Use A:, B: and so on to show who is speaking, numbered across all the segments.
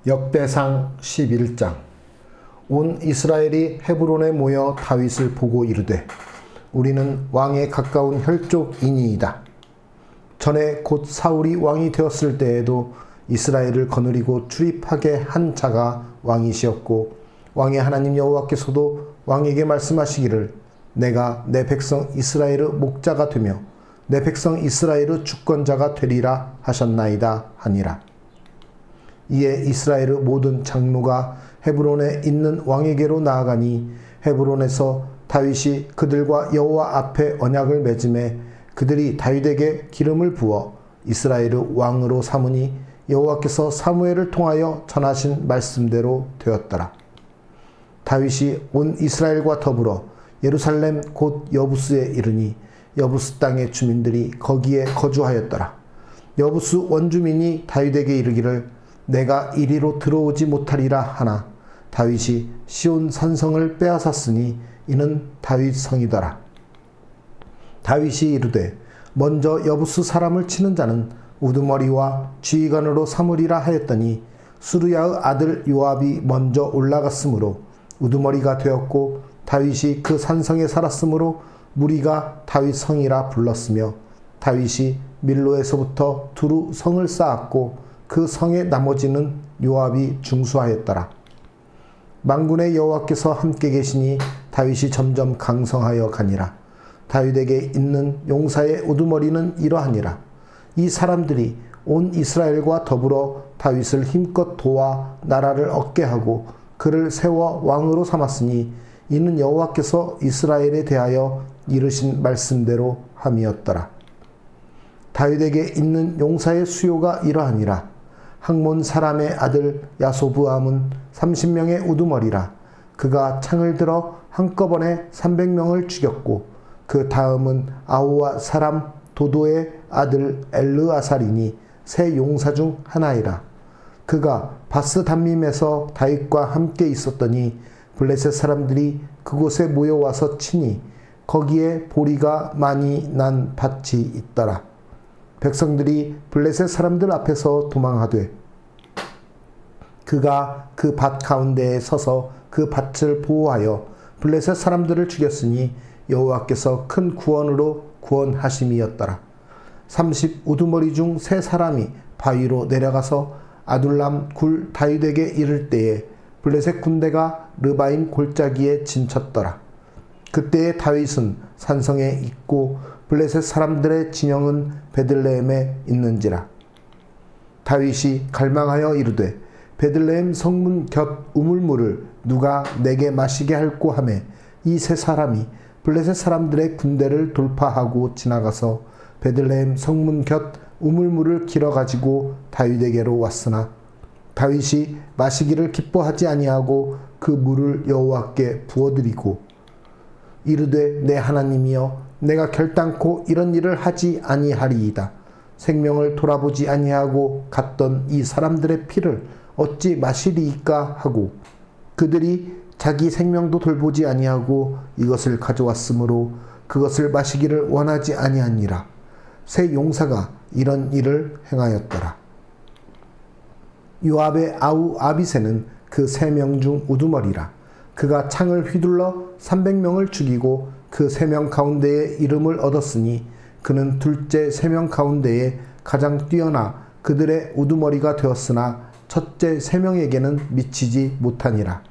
A: 역대상 11장. 온 이스라엘이 헤브론에 모여 다윗을 보고 이르되 우리는 왕에 가까운 혈족이니이다. 전에 곧 사울이 왕이 되었을 때에도 이스라엘을 거느리고 출입하게 한 자가 왕이시었고 왕의 하나님 여호와께서도 왕에게 말씀하시기를 내가 내 백성 이스라엘의 목자가 되며 내 백성 이스라엘의 주권자가 되리라 하셨나이다 하니라. 이에 이스라엘의 모든 장로가 헤브론에 있는 왕에게로 나아가니 헤브론에서 다윗이 그들과 여호와 앞에 언약을 맺음에 그들이 다윗에게 기름을 부어 이스라엘의 왕으로 삼으니 여호와께서 사무엘을 통하여 전하신 말씀대로 되었더라. 다윗이 온 이스라엘과 더불어 예루살렘 곧 여부스에 이르니 여부스 땅의 주민들이 거기에 거주하였더라. 여부스 원주민이 다윗에게 이르기를 내가 이리로 들어오지 못하리라 하나 다윗이 시온 산성을 빼앗았으니 이는 다윗 성이더라. 다윗이 이르되 먼저 여부스 사람을 치는 자는 우두머리와 지휘관으로 삼으리라 하였더니 수르야의 아들 요압이 먼저 올라갔으므로 우두머리가 되었고 다윗이 그 산성에 살았으므로 무리가 다윗 성이라 불렀으며 다윗이 밀로에서부터 두루 성을 쌓았고 그 성의 나머지는 요압이 중수하였더라. 만군의 여호와께서 함께 계시니 다윗이 점점 강성하여 가니라. 다윗에게 있는 용사의 우두머리는 이러하니라. 이 사람들이 온 이스라엘과 더불어 다윗을 힘껏 도와 나라를 얻게 하고 그를 세워 왕으로 삼았으니 이는 여호와께서 이스라엘에 대하여 이르신 말씀대로 함이었더라. 다윗에게 있는 용사의 수요가 이러하니라. 학몬 사람의 아들 야소브암은 30명의 우두머리라. 그가 창을 들어 한꺼번에 300명을 죽였고 그 다음은 아우와 사람 도도의 아들 엘르아살이니 세 용사 중 하나이라. 그가 바스 담밈에서 다윗과 함께 있었더니 블레셋 사람들이 그곳에 모여와서 치니 거기에 보리가 많이 난 밭이 있더라. 백성들이 블레셋 사람들 앞에서 도망하되 그가 그 밭 가운데에 서서 그 밭을 보호하여 블레셋 사람들을 죽였으니 여호와께서 큰 구원으로 구원하심이었더라. 30 우두머리 중 세 사람이 바위로 내려가서 아둘람 굴 다윗에게 이를 때에 블레셋 군대가 르바임 골짜기에 진쳤더라. 그때에 다윗은 산성에 있고 블레셋 사람들의 진영은 베들레헴에 있는지라. 다윗이 갈망하여 이르되 베들레헴 성문 곁 우물물을 누가 내게 마시게 할꼬 하매 이 세 사람이 블레셋 사람들의 군대를 돌파하고 지나가서 베들레헴 성문 곁 우물물을 길어 가지고 다윗에게로 왔으나 다윗이 마시기를 기뻐하지 아니하고 그 물을 여호와께 부어드리고 이르되 내 하나님이여 내가 결단코 이런 일을 하지 아니하리이다. 생명을 돌아보지 아니하고 갔던 이 사람들의 피를 어찌 마시리이까 하고 그들이 자기 생명도 돌보지 아니하고 이것을 가져왔으므로 그것을 마시기를 원하지 아니하니라. 세 용사가 이런 일을 행하였더라. 요압의 아우 아비새는 그 3명 중 우두머리라. 그가 창을 휘둘러 300명을 죽이고 그 3명 가운데에 이름을 얻었으니 그는 둘째 3명 가운데에 가장 뛰어나 그들의 우두머리가 되었으나 첫째 3명에게는 미치지 못하니라.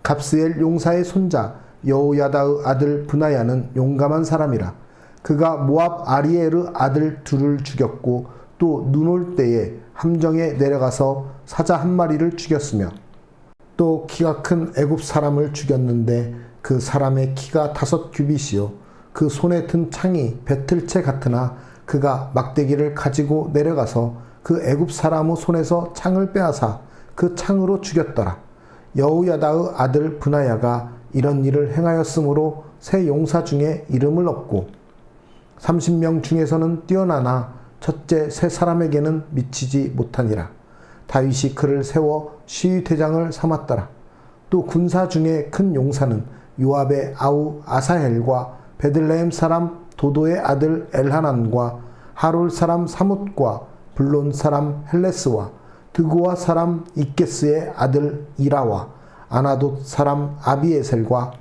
A: 갑스엘 용사의 손자 여호야다의 아들 브나야는 용감한 사람이라. 그가 모압 아리엘의 아들 둘을 죽였고 또 눈 올 때에 함정에 내려가서 사자 한 마리를 죽였으며 또 키가 큰 애굽 사람을 죽였는데 그 사람의 키가 5규빗이요 그 손에 든 창이 배틀채 같으나 그가 막대기를 가지고 내려가서 그 애굽 사람의 손에서 창을 빼앗아 그 창으로 죽였더라. 여호야다의 아들 브나야가 이런 일을 행하였으므로 세 용사 중에 이름을 얻고 30명 중에서는 뛰어나나 첫째 세 사람에게는 미치지 못하니라. 다윗이 그를 세워 시위대장을 삼았더라. 또 군사 중에 큰 용사는 요압의 아우 아사헬과 베들레헴 사람 도도의 아들 엘하난과 하롤 사람 사뭇과 블론 사람 헬레스와 드고와 사람 이케스의 아들 이라와 아나돗 사람 아비에셀과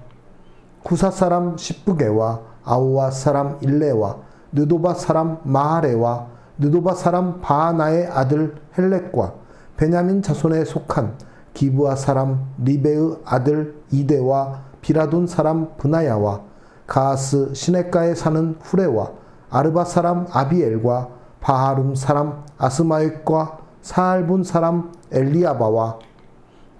A: 구사 사람 십부게와 아우와 사람 일레와 느도바 사람 마하레와 느도바 사람 바하나의 아들 헬렉과 베냐민 자손에 속한 기브아 사람 리베의 아들 이데와 비라돈 사람 브나야와 가하스 시내가에 사는 후레와 아르바 사람 아비엘과 바하룸 사람 아스마웻과 사알본 사람 엘리아바와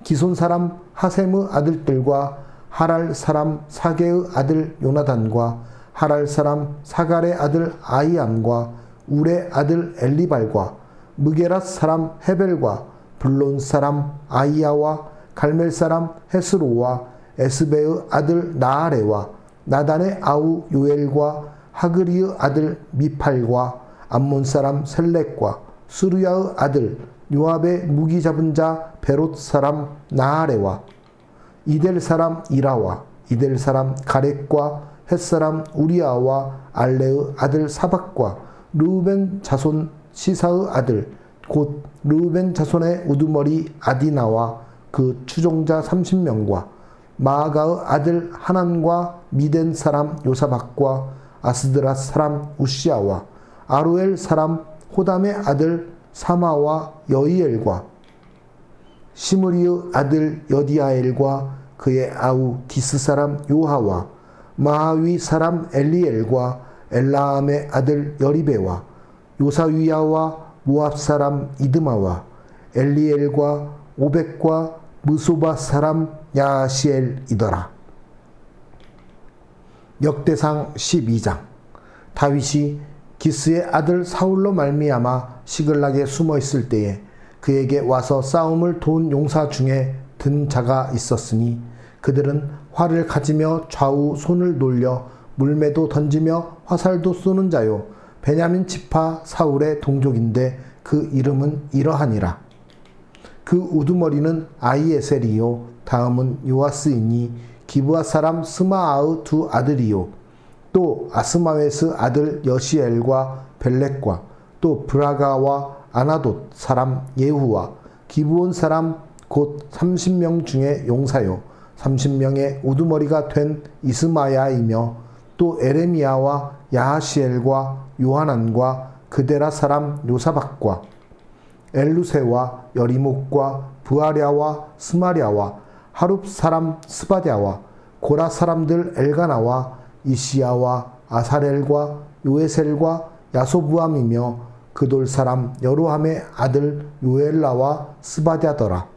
A: 기손 사람 하셈의 아들들과 하랄 사람 사게의 아들 요나단과 하랄 사람 사갈의 아들 아이암과 울의 아들 엘리발과 무게랏 사람 헤벨과 블론 사람 아이야와 갈멜 사람 헤스로와 에스베의 아들 나아레와 나단의 아우 요엘과 하그리의 아들 미팔과 암몬 사람 셀렉과 수르야의 아들 요압의 무기 잡은 자 베롯 사람 나아레와 이델 사람 이라와 이델 사람 가렉과 헷 사람 우리아와 알레의 아들 사박과 르우벤 자손 시사의 아들 곧 르우벤 자손의 우두머리 아디나와 그 추종자 30명과 마아가의 아들 하난과 미덴 사람 요사박과 아스드라 사람 우시아와 아루엘 사람 호담의 아들 사마와 여이엘과 시므리의 아들 여디아엘과 그의 아우 디스 사람 요하와 마하위 사람 엘리엘과 엘라함의 아들 여리베와 요사위야와 모압 사람 이드마와 엘리엘과 오벡과 무소바 사람 야시엘이더라. 역대상 12장. 다윗이 기스의 아들 사울로 말미암아 시글락에 숨어 있을 때에 그에게 와서 싸움을 도운 용사 중에 든 자가 있었으니 그들은 활을 가지며 좌우 손을 놀려 물매도 던지며 화살도 쏘는 자요 베냐민 지파 사울의 동족인데 그 이름은 이러하니라. 그 우두머리는 아히에셀이요 다음은 요아스이니 기브아 사람 스마아의 두 아들이요 또 아스마웨스 아들 여시엘과 벨렉과 또 브라가와 아나돗 사람 예후와 기브온 사람 곧 30명 중에 용사요 30명의 우두머리가 된 이스마야이며 또 에레미야와 야하시엘과 요하난과 그데라 사람 요사박과 엘루세와 여리목과 부아랴와 스마랴와 하룹 사람 스바랴와 고라 사람들 엘가나와 이시야와 아사렐과 요에셀과 야소부암이며 그돌 사람 여로함의 아들 요엘라와 스바랴더라.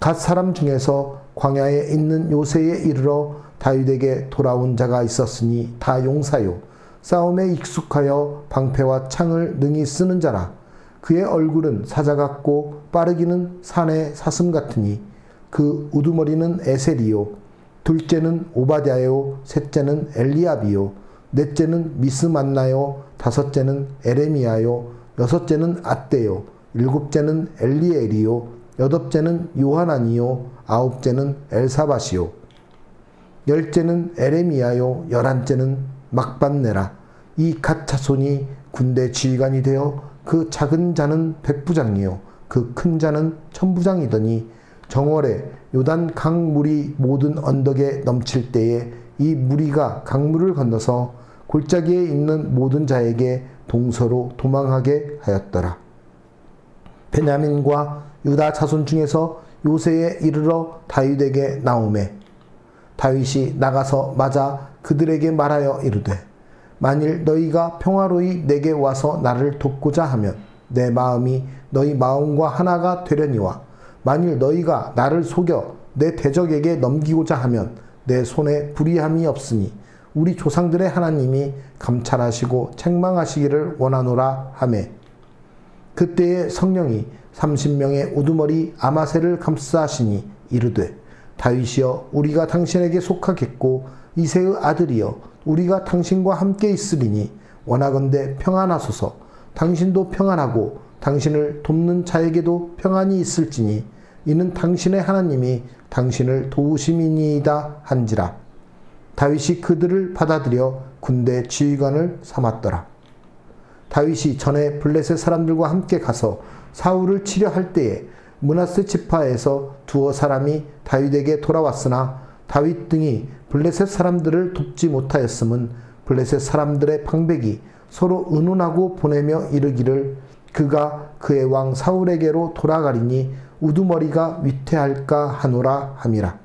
A: 갓 사람 중에서 광야에 있는 요새에 이르러 다윗에게 돌아온 자가 있었으니 다 용사요 싸움에 익숙하여 방패와 창을 능히 쓰는 자라. 그의 얼굴은 사자 같고 빠르기는 산의 사슴 같으니 그 우두머리는 에셀이요 둘째는 오바댜요 셋째는 엘리압이요 넷째는 미스만나요 다섯째는 에레미야요 여섯째는 앗대요 일곱째는 엘리엘이요 여덟째는 요하난이요 아홉째는 엘사밧이요 열째는 에레미야요 열한째는 막반네라. 이 갓 자손이 군대 지휘관이 되어 그 작은 자는 백부장이요 그 큰 자는 천부장이더니 정월에 요단 강물이 모든 언덕에 넘칠 때에 이 무리가 강물을 건너서 골짜기에 있는 모든 자에게 동서로 도망하게 하였더라. 베냐민과 유다 자손 중에서 요새에 이르러 다윗에게 나오매 다윗이 나가서 맞아 그들에게 말하여 이르되 만일 너희가 평화로이 내게 와서 나를 돕고자 하면 내 마음이 너희 마음과 하나가 되려니와 만일 너희가 나를 속여 내 대적에게 넘기고자 하면 내 손에 불의함이 없으니 우리 조상들의 하나님이 감찰하시고 책망하시기를 원하노라 하매 그때에 성령이 30명의 우두머리 아마새를 감싸시니 이르되 다윗이여 우리가 당신에게 속하겠고 이새의 아들이여 우리가 당신과 함께 있으리니 원하건대 평안하소서. 당신도 평안하고 당신을 돕는 자에게도 평안이 있을지니 이는 당신의 하나님이 당신을 도우심이니이다 한지라. 다윗이 그들을 받아들여 군대 지휘관을 삼았더라. 다윗이 전에 블레셋 사람들과 함께 가서 사울을 치려 할 때에 므낫세 지파에서 두어 사람이 다윗에게 돌아왔으나 다윗 등이 블레셋 사람들을 돕지 못하였음은 블레셋 사람들의 방백이 서로 의논하고 보내며 이르기를 그가 그의 왕 사울에게로 돌아가리니 우두머리가 위태할까 하노라 함이라.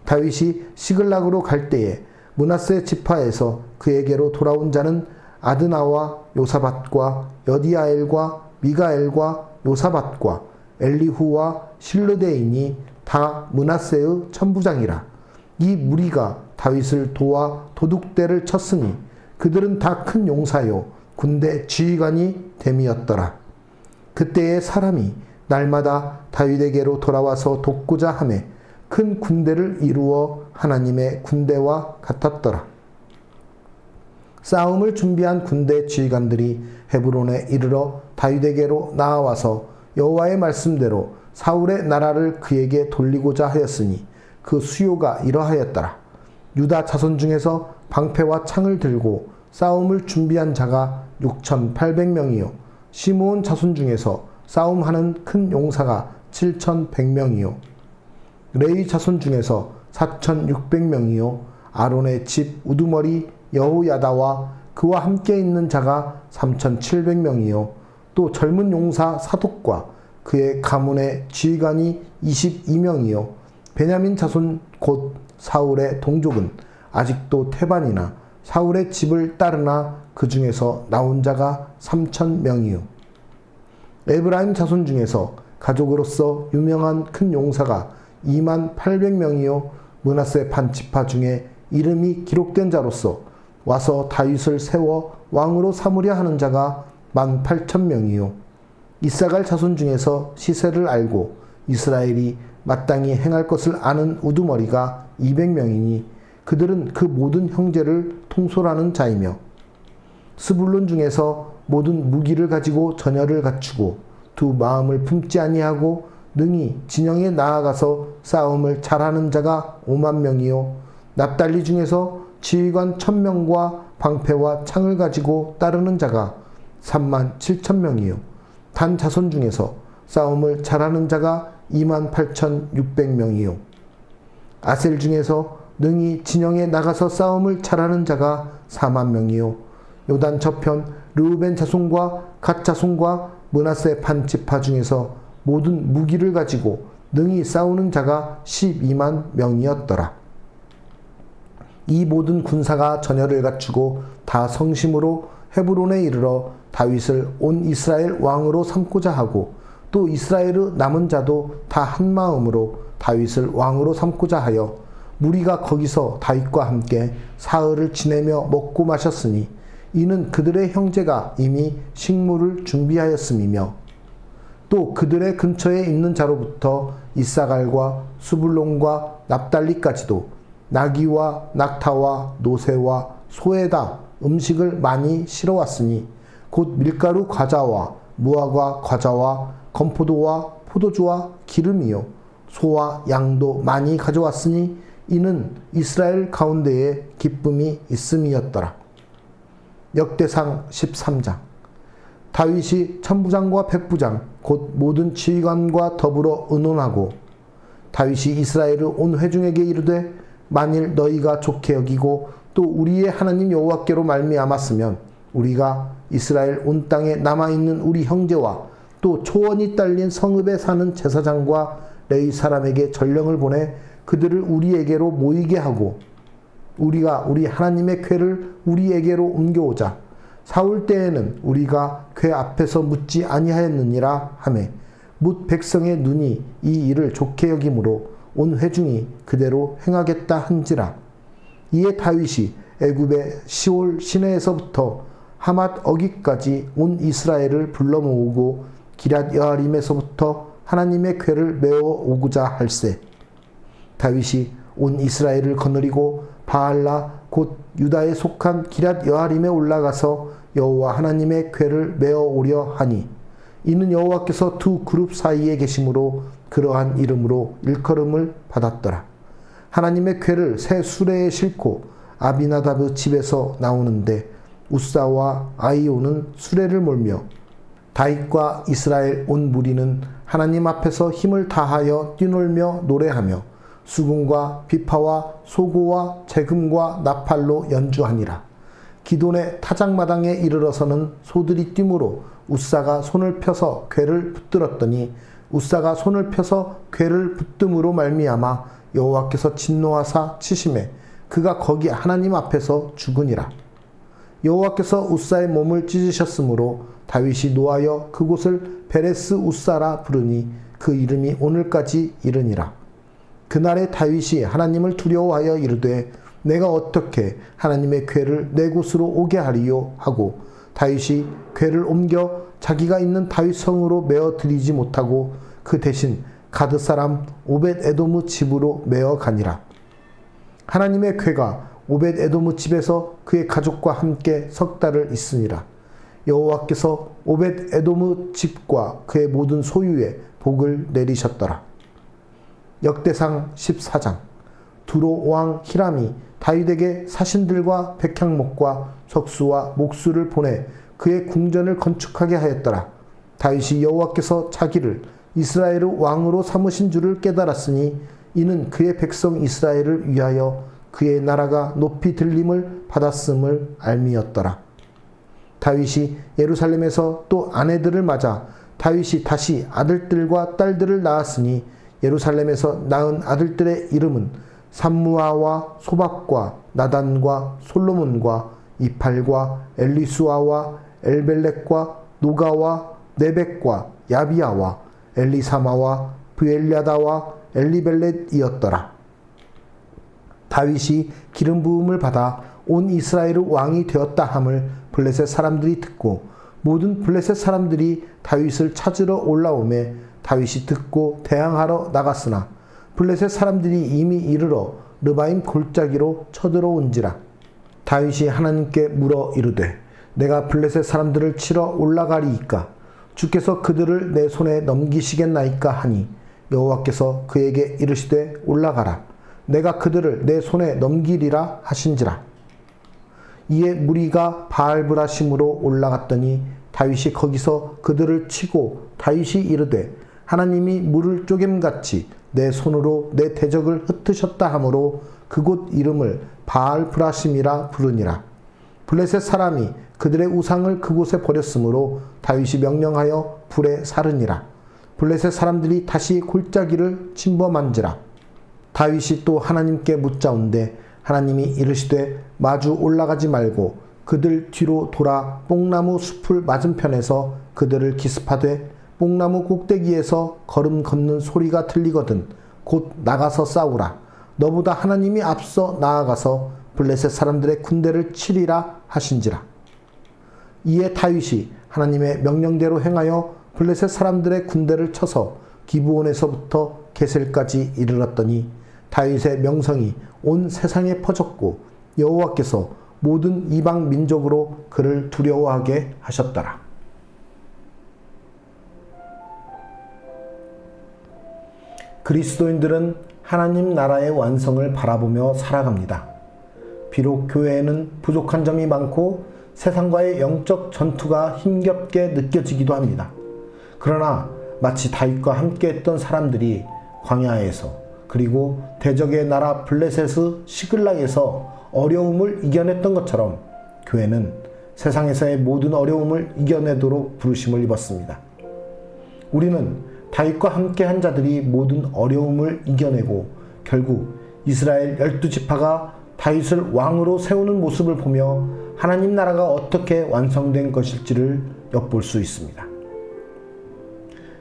A: 다윗이 시글락으로 갈 때에 므낫세 지파에서 그에게로 돌아온 자는 아드나와 요사밧과 여디아엘과 미가엘과 요사밧과 엘리후와 실르데인이 다 므낫세의 천부장이라. 이 무리가 다윗을 도와 도둑대를 쳤으니 그들은 다 큰 용사요 군대 지휘관이 됨이었더라. 그때에 사람이 날마다 다윗에게로 돌아와서 돕고자 하매 큰 군대를 이루어 하나님의 군대와 같았더라. 싸움을 준비한 군대 지휘관들이 헤브론에 이르러 다윗에게로 나아와서 여호와의 말씀대로 사울의 나라를 그에게 돌리고자 하였으니 그 수요가 이러하였더라. 유다 자손 중에서 방패와 창을 들고 싸움을 준비한 자가 6,800명이요 시므온 자손 중에서 싸움하는 큰 용사가 7,100명이요 레위 자손 중에서 4,600명이요 아론의 집 우두머리 여호야다와 그와 함께 있는 자가 3,700명이요 또 젊은 용사 사독과 그의 가문의 지휘관이 22명이요 베냐민 자손 곧 사울의 동족은 아직도 태반이나 사울의 집을 따르나 그 중에서 나온 자가 3,000명이요 에브라임 자손 중에서 가족으로서 유명한 큰 용사가 28,000명이요 므낫세 반 지파 중에 이름이 기록된 자로서 와서 다윗을 세워 왕으로 삼으려 하는 자가 18,000명이요 이사갈 자손 중에서 시세를 알고 이스라엘이 마땅히 행할 것을 아는 우두머리가 200명이니 그들은 그 모든 형제를 통솔하는 자이며 스불론 중에서 모든 무기를 가지고 전열을 갖추고 두 마음을 품지 아니하고 능히 진영에 나아가서 싸움을 잘하는 자가 50,000명이요 납달리 중에서 지휘관 1,000명과 방패와 창을 가지고 따르는 자가 37,000명이요 단 자손 중에서 싸움을 잘하는 자가 28,600명이요 아셀 중에서 능히 진영에 나가서 싸움을 잘하는 자가 40,000명이요 요단 저편 르우벤 자손과 갓 자손과 므낫세 반 지파 중에서 모든 무기를 가지고 능히 싸우는 자가 120,000명이었더라. 이 모든 군사가 전열을 갖추고 다 성심으로 헤브론에 이르러 다윗을 온 이스라엘 왕으로 삼고자 하고 또 이스라엘의 남은 자도 다 한마음으로 다윗을 왕으로 삼고자 하여 무리가 거기서 다윗과 함께 사흘을 지내며 먹고 마셨으니 이는 그들의 형제가 이미 식물을 준비하였음이며 또 그들의 근처에 있는 자로부터 이사갈과 수불론과 납달리까지도 나귀와 낙타와 노새와 소에다 음식을 많이 실어왔으니 곧 밀가루 과자와 무화과 과자와 건포도와 포도주와 기름이요 소와 양도 많이 가져왔으니 이는 이스라엘 가운데에 기쁨이 있음이었더라. 역대상 13장. 다윗이 천부장과 백부장 곧 모든 지휘관과 더불어 의논하고 다윗이 이스라엘의 온 회중에게 이르되 만일 너희가 좋게 여기고 또 우리의 하나님 여호와께로 말미암았으면 우리가 이스라엘 온 땅에 남아있는 우리 형제와 또 초원이 딸린 성읍에 사는 제사장과 레위 사람에게 전령을 보내 그들을 우리에게로 모이게 하고 우리가 우리 하나님의 궤를 우리에게로 옮겨오자. 사울 때에는 우리가 궤 앞에서 묻지 아니하였느니라 하매 뭇 백성의 눈이 이 일을 좋게 여김으로 온 회중이 그대로 행하겠다 한지라. 이에 다윗이 애굽의 시올 시내에서부터 하맛 어기까지 온 이스라엘을 불러 모으고 기럇 여아림에서부터 하나님의 궤를 메어 오고자 할세. 다윗이 온 이스라엘을 거느리고 바알라 곧 유다에 속한 기럇 여아림에 올라가서 여호와 하나님의 궤를 메어 오려 하니 이는 여호와께서 두 그룹 사이에 계심으로 그러한 이름으로 일컬음을 받았더라. 하나님의 궤를 새 수레에 싣고 아비나답의 집에서 나오는데 우사와 아이오는 수레를 몰며 다윗과 이스라엘 온 무리는 하나님 앞에서 힘을 다하여 뛰놀며 노래하며 수금과 비파와 소고와 재금과 나팔로 연주하니라. 기돈의 타작마당에 이르러서는 소들이 뛰므로 웃사가 손을 펴서 궤를 붙들었더니 웃사가 손을 펴서 궤를 붙듦으로 말미암아 여호와께서 진노하사 치심에 그가 거기 하나님 앞에서 죽으니라. 여호와께서 웃사의 몸을 찢으셨으므로 다윗이 노하여 그곳을 베레스 웃사라 부르니 그 이름이 오늘까지 이르니라. 그날에 다윗이 하나님을 두려워하여 이르되 내가 어떻게 하나님의 궤를 내 곳으로 오게 하리요 하고 다윗이 궤를 옮겨 자기가 있는 다윗 성으로 메어 드리지 못하고 그 대신 가드 사람 오벳 에돔의 집으로 메어 가니라. 하나님의 궤가 오벳 에돔의 집에서 그의 가족과 함께 석 달을 있으니라. 여호와께서 오벳 에돔의 집과 그의 모든 소유에 복을 내리셨더라. 역대상 14장. 두로 왕 히람이 다윗에게 사신들과 백향목과 석수와 목수를 보내 그의 궁전을 건축하게 하였더라. 다윗이 여호와께서 자기를 이스라엘의 왕으로 삼으신 줄을 깨달았으니 이는 그의 백성 이스라엘을 위하여 그의 나라가 높이 들림을 받았음을 알미였더라. 다윗이 예루살렘에서 또 아내들을 맞아 다윗이 다시 아들들과 딸들을 낳았으니 예루살렘에서 낳은 아들들의 이름은 삼무아와 소박과 나단과 솔로몬과 이팔과 엘리수아와 엘벨렉과 노가와 네벡과 야비아와 엘리사마와 브엘야다와 엘리벨렛이었더라. 다윗이 기름 부음을 받아 온 이스라엘의 왕이 되었다 함을 블레셋 사람들이 듣고 모든 블레셋 사람들이 다윗을 찾으러 올라오매 다윗이 듣고 대항하러 나갔으나 블레셋 사람들이 이미 이르러 르바임 골짜기로 쳐들어온지라. 다윗이 하나님께 물어 이르되 내가 블레셋 사람들을 치러 올라가리이까 주께서 그들을 내 손에 넘기시겠나이까 하니 여호와께서 그에게 이르시되 올라가라 내가 그들을 내 손에 넘기리라 하신지라. 이에 무리가 바알브라심으로 올라갔더니 다윗이 거기서 그들을 치고 다윗이 이르되 하나님이 물을 쪼갰같이 내 손으로 내 대적을 흩으셨다 하므로 그곳 이름을 바알브라심이라 부르니라. 블레셋 사람이 그들의 우상을 그곳에 버렸으므로 다윗이 명령하여 불에 사르니라. 블레셋 사람들이 다시 골짜기를 침범한지라. 다윗이 또 하나님께 묻자온데 하나님이 이르시되 마주 올라가지 말고 그들 뒤로 돌아 뽕나무 숲을 맞은편에서 그들을 기습하되 뽕나무 꼭대기에서 걸음 걷는 소리가 들리거든 곧 나가서 싸우라. 너보다 하나님이 앞서 나아가서 블레셋 사람들의 군대를 치리라 하신지라. 이에 다윗이 하나님의 명령대로 행하여 블레셋 사람들의 군대를 쳐서 기브온에서부터 게셀까지 이르렀더니 다윗의 명성이 온 세상에 퍼졌고 여호와께서 모든 이방 민족으로 그를 두려워하게 하셨더라. 그리스도인들은 하나님 나라의 완성을 바라보며 살아갑니다. 비록 교회에는 부족한 점이 많고 세상과의 영적 전투가 힘겹게 느껴지기도 합니다. 그러나 마치 다윗과 함께했던 사람들이 광야에서 그리고 대적의 나라 블레셋의 시글락에서 어려움을 이겨냈던 것처럼 교회는 세상에서의 모든 어려움을 이겨내도록 부르심을 입었습니다. 우리는 다윗과 함께한 자들이 모든 어려움을 이겨내고 결국 이스라엘 12지파가 다윗을 왕으로 세우는 모습을 보며 하나님 나라가 어떻게 완성된 것일지를 엿볼 수 있습니다.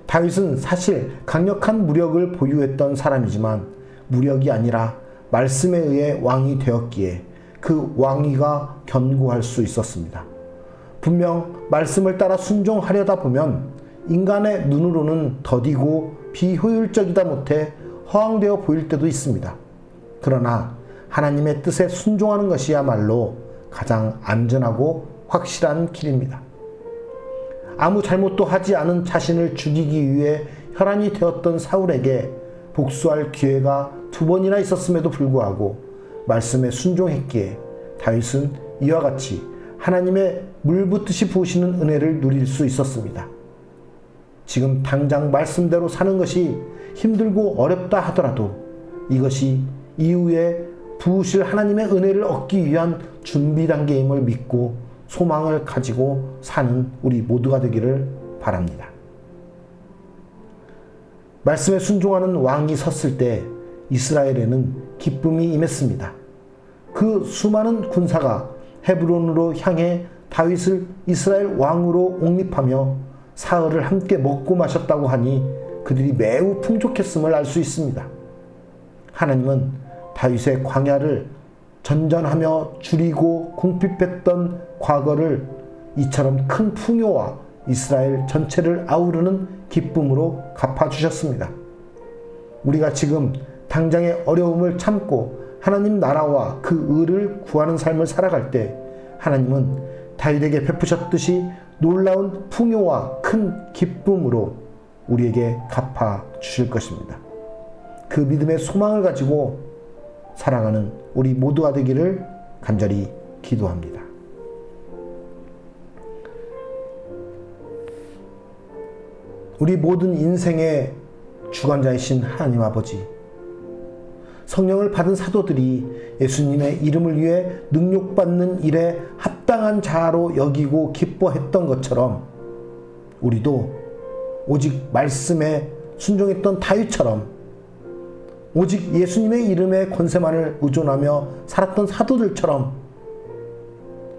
A: 다윗은 사실 강력한 무력을 보유했던 사람이지만 무력이 아니라 말씀에 의해 왕이 되었기에 그 왕위가 견고할 수 있었습니다. 분명 말씀을 따라 순종하려다 보면 인간의 눈으로는 더디고 비효율적이다 못해 허황되어 보일 때도 있습니다. 그러나 하나님의 뜻에 순종하는 것이야말로 가장 안전하고 확실한 길입니다. 아무 잘못도 하지 않은 자신을 죽이기 위해 혈안이 되었던 사울에게 복수할 기회가 2번이나 있었음에도 불구하고 말씀에 순종했기에 다윗은 이와 같이 하나님의 물붓듯이 부으시는 은혜를 누릴 수 있었습니다. 지금 당장 말씀대로 사는 것이 힘들고 어렵다 하더라도 이것이 이후에 부으실 하나님의 은혜를 얻기 위한 준비 단계임을 믿고 소망을 가지고 사는 우리 모두가 되기를 바랍니다. 말씀에 순종하는 왕이 섰을 때 이스라엘에는 기쁨이 임했습니다. 그 수많은 군사가 헤브론으로 향해 다윗을 이스라엘 왕으로 옹립하며 사흘을 함께 먹고 마셨다고 하니 그들이 매우 풍족했음을 알 수 있습니다. 하나님은 다윗의 광야를 전전하며 줄이고 궁핍했던 과거를 이처럼 큰 풍요와 이스라엘 전체를 아우르는 기쁨으로 갚아주셨습니다. 우리가 지금 당장의 어려움을 참고 하나님 나라와 그 의를 구하는 삶을 살아갈 때 하나님은 다윗에게 베푸셨듯이 놀라운 풍요와 큰 기쁨으로 우리에게 갚아주실 것입니다. 그 믿음의 소망을 가지고 살아가는 우리 모두가 되기를 간절히 기도합니다. 우리 모든 인생의 주관자이신 하나님 아버지, 성령을 받은 사도들이 예수님의 이름을 위해 능욕받는 일에 합당한 자로 여기고 기뻐했던 것처럼 우리도 오직 말씀에 순종했던 다윗처럼 오직 예수님의 이름의 권세만을 의존하며 살았던 사도들처럼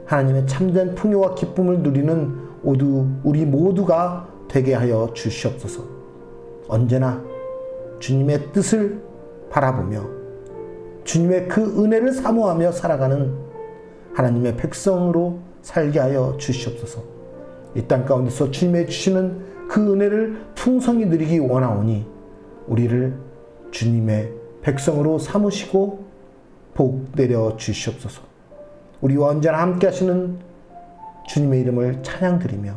A: 하나님의 참된 풍요와 기쁨을 누리는 우리 모두가 되게 하여 주시옵소서. 언제나 주님의 뜻을 바라보며 주님의 그 은혜를 사모하며 살아가는 하나님의 백성으로 살게 하여 주시옵소서. 이 땅 가운데서 주님의 주시는 그 은혜를 풍성히 누리기 원하오니 우리를 주님의 백성으로 삼으시고 복 내려 주시옵소서. 우리와 언제나 함께 하시는 주님의 이름을 찬양드리며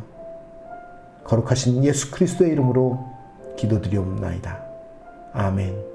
A: 거룩하신 예수 그리스도의 이름으로 기도드리옵나이다. 아멘.